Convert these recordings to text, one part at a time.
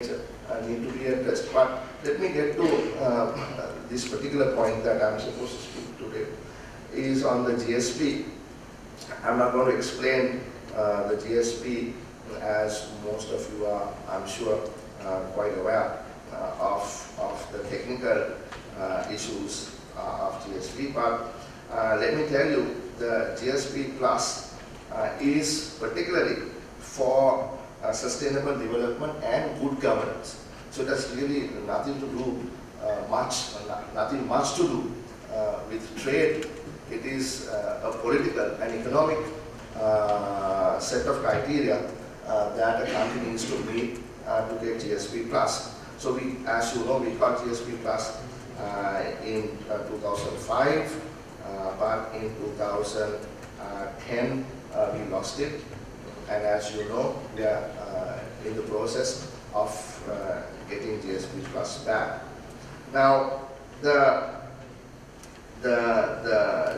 need to be addressed. But let me get to this particular point that I'm supposed to speak today is on the GSP. I'm not going to explain the GSP as most of you are, I'm sure, quite aware of the technical issues of GSP. But let me tell you, the GSP Plus is particularly for sustainable development and good governance. So it has really nothing to do nothing much to do with trade. It is a political and economic set of criteria that a country needs to meet to get GSP Plus. So we, as you know, we got GSP Plus in 2005, but in 2010 we lost it. And as you know, we are in the process of getting GSP Plus back. Now, the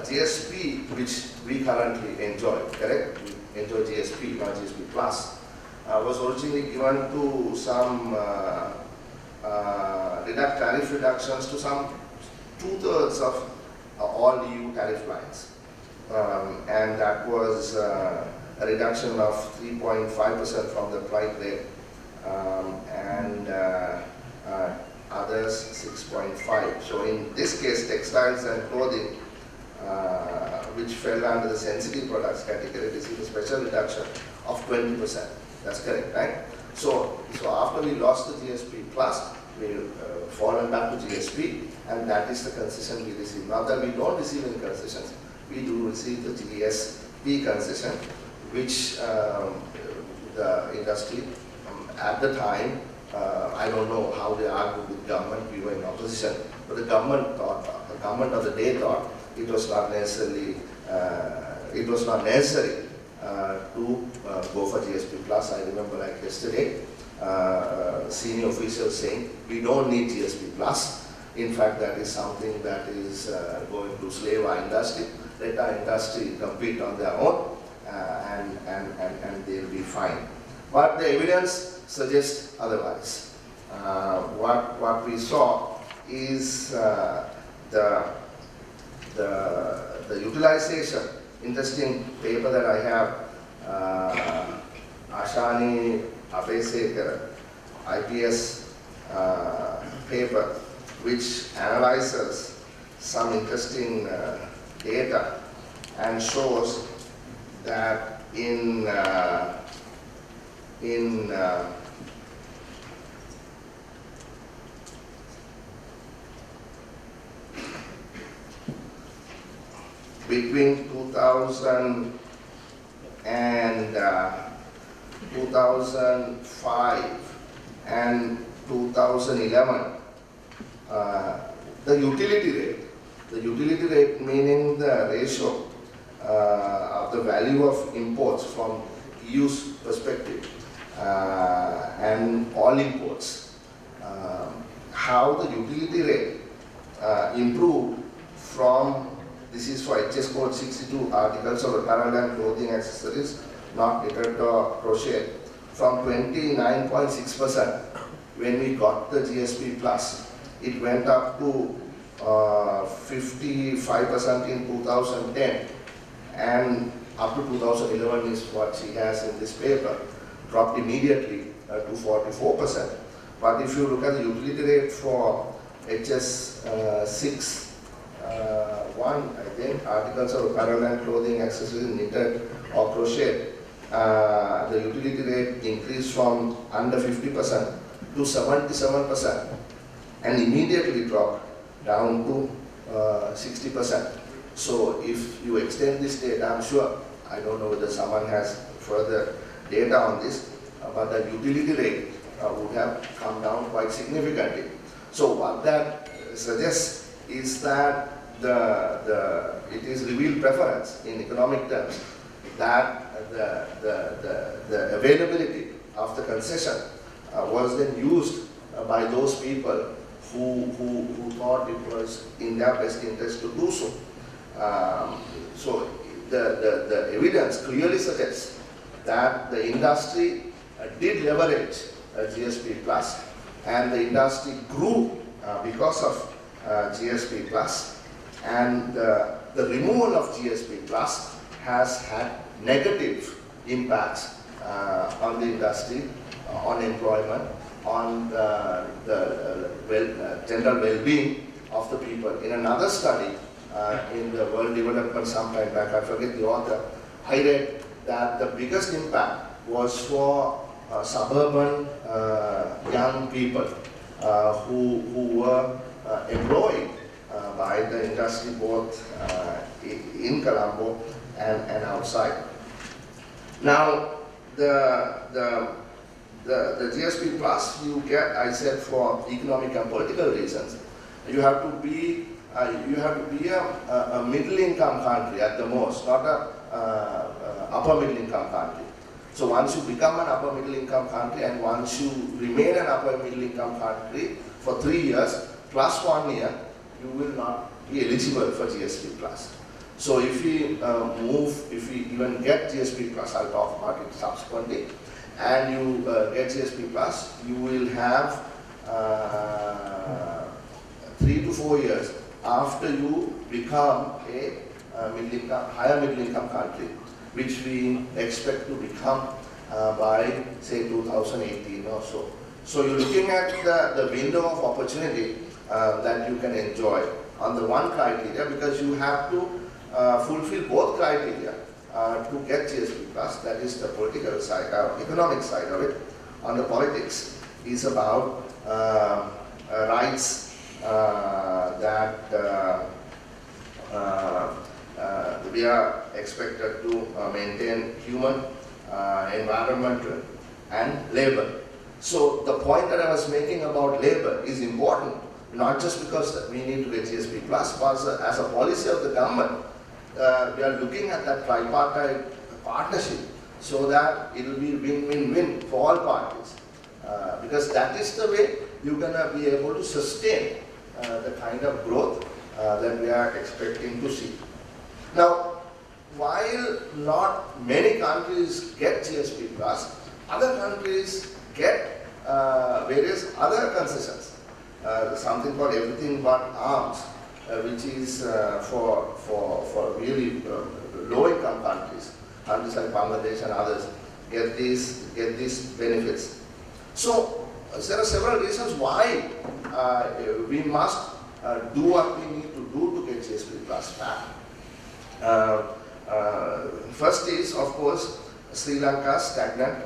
GSP which we currently enjoy, correct? We enjoy GSP, not GSP Plus, was originally given to some tariff reductions to some 2/3 of all EU tariff lines. And that was a reduction of 3.5% from the flight rate, and others 6.5%. So in this case, textiles and clothing, which fell under the sensitive products category, received a special reduction of 20%. That's correct, right? So after we lost the GSP Plus, we've fallen back to GSP, and that is the concession we receive. Not that we don't receive any concessions, we do receive the GSP concession, which the industry at the time, I don't know how they argued with government, we were in opposition, but the government of the day thought it was not necessary to go for GSP Plus. I remember like yesterday, senior officials saying we don't need GSP Plus. In fact, that is something that is going to slave our industry. Let our industry compete on their own, and they'll be fine. But the evidence suggests otherwise. What we saw is the utilization. Interesting paper that I have, Ashani Abesekar IPS paper, which analyzes some interesting data and shows that in between 2000 and 2005 and 2011, the utility rate meaning the ratio of the value of imports from EU's perspective and all imports, how the utility rate improved from, this is for HS code 62, articles of apparel and clothing accessories, not knitted or crochet, from 29.6% when we got the GSP Plus. It went up to 55% in 2010, and up to 2011 is what she has in this paper, dropped immediately to 44%. But if you look at the utility rate for HS 6.1, I think, articles of apparel and clothing accessories knitted or crochet, the utility rate increased from under 50% to 77%, and immediately dropped down to 60%. So if you extend this data, I'm sure, I don't know whether someone has further data on this, but the utility rate would have come down quite significantly. So what that suggests is that it is revealed preference in economic terms, that the availability of the concession was then used by those people who thought it was in their best interest to do so. So the evidence clearly suggests that the industry did leverage GSP plus, and the industry grew because of GSP plus, and the removal of GSP plus has had negative impacts on the industry, on employment, on the general well-being of the people. In another study in the World Development some time back, I forget the author, I read that the biggest impact was for suburban young people who were employed by the industry both in Colombo and outside. Now, the GSP plus you get, I said, for economic and political reasons. You have to be a middle-income country at the most, not a upper middle-income country. So once you become an upper middle-income country, and once you remain an upper middle-income country for 3 years plus 1 year, you will not be eligible for GSP plus. So if we even get GSP plus, I'll talk about it subsequently, and you get GSP plus, you will have 3 to 4 years after you become a higher middle income country, which we expect to become by say 2018 or so. So you're looking at the window of opportunity that you can enjoy on the one criteria, because you have to fulfill both criteria to get GSP plus. That is the political side, economic side of it. On the politics is about rights that we are expected to maintain: human, environmental, and labor. So the point that I was making about labor is important, not just because we need to get GSP plus, but as a policy of the government, we are looking at that tripartite partnership so that it will be win-win-win for all parties. Because that is the way you're going to be able to sustain the kind of growth that we are expecting to see. Now, while not many countries get GSP plus, other countries get various other concessions. Something called everything but arms, which is for really low-income countries. Countries like Bangladesh and others get these benefits. So there are several reasons why we must do what we need to do to get GSP plus back. First is, of course, Sri Lanka's stagnant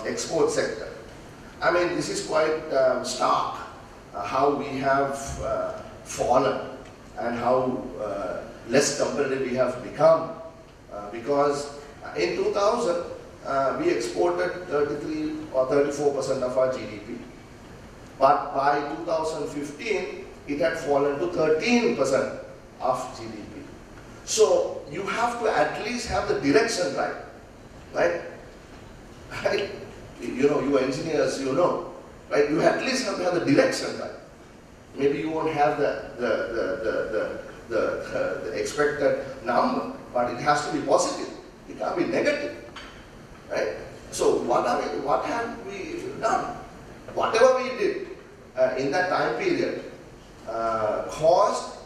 export sector. I mean, this is quite stark, how we have fallen and how less competitive we have become, because in 2000 we exported 33 or 34% of our GDP, but by 2015 it had fallen to 13% of GDP. So you have to at least have the direction right, right? Right? You know, you engineers, you know, right? You at least have to have the direction right. Maybe you won't have the expected number, but it has to be positive. It can't be negative, right? So what have we done? Whatever we did in that time period caused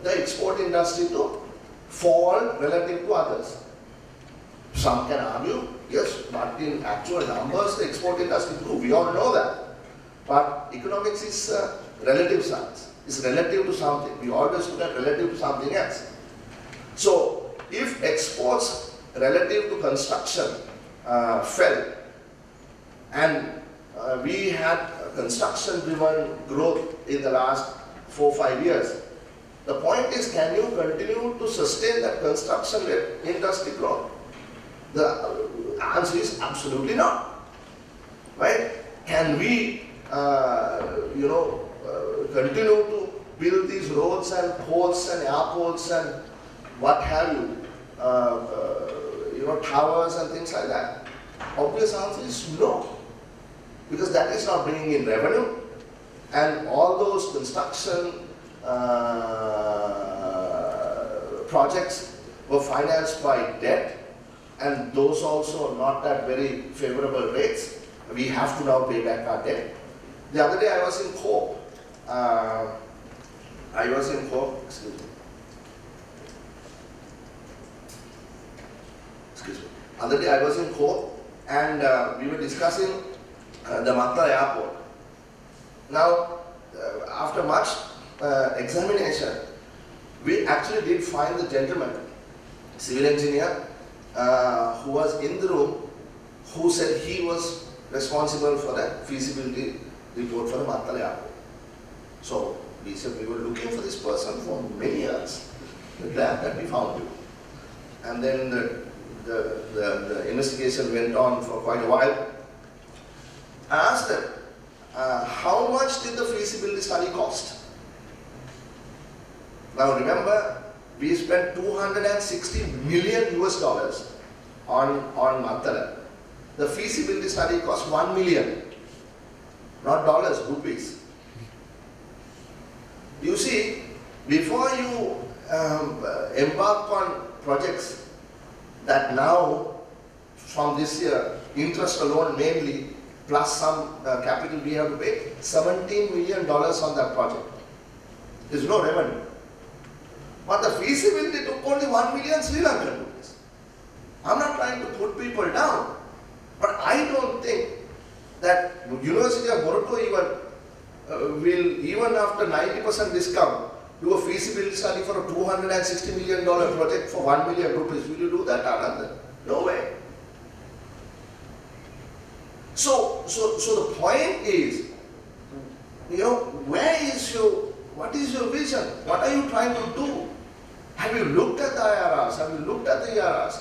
the export industry to fall relative to others. Some can argue, yes, but in actual numbers, the export industry grew. We all know that. But economics is relative science. It's relative to something. We always look at relative to something else. So, if exports relative to construction fell, and we had construction-driven growth in the last 4 or 5 years, the point is, can you continue to sustain that construction industry growth? The answer is absolutely not, right? Can we, continue to build these roads and ports and airports and what have you, towers and things like that? Obvious answer is no, because that is not bringing in revenue, and all those construction projects were financed by debt, and those also not at very favorable rates. We have to now pay back our debt. The other day I was in Cope. Excuse me. Other day I was in Cope and we were discussing the Matla airport. Now, after much examination, we actually did find the gentleman, civil engineer, who was in the room, who said he was responsible for the feasibility report for the Matla airport. So we said we were looking for this person for many years. We're glad that we found you. And then the investigation went on for quite a while. I asked them, how much did the feasibility study cost? Now remember, we spent 260 million US dollars on Mantala. The feasibility study cost 1 million, not dollars, rupees. You see, before you embark on projects that now, from this year, interest alone mainly, plus some capital we have to pay, $17 million on that project. There's no revenue. But the feasibility took only 1 million Sri Lankan rupees. I'm not trying to put people down, but I don't think that University of Morocco will, even after 90% discount, do a feasibility study for a $260 million project for 1 million rupees. Will you do that, Anand? No way. So the point is, what is your vision? What are you trying to do? Have you looked at the IRRs? Have you looked at the ERRs?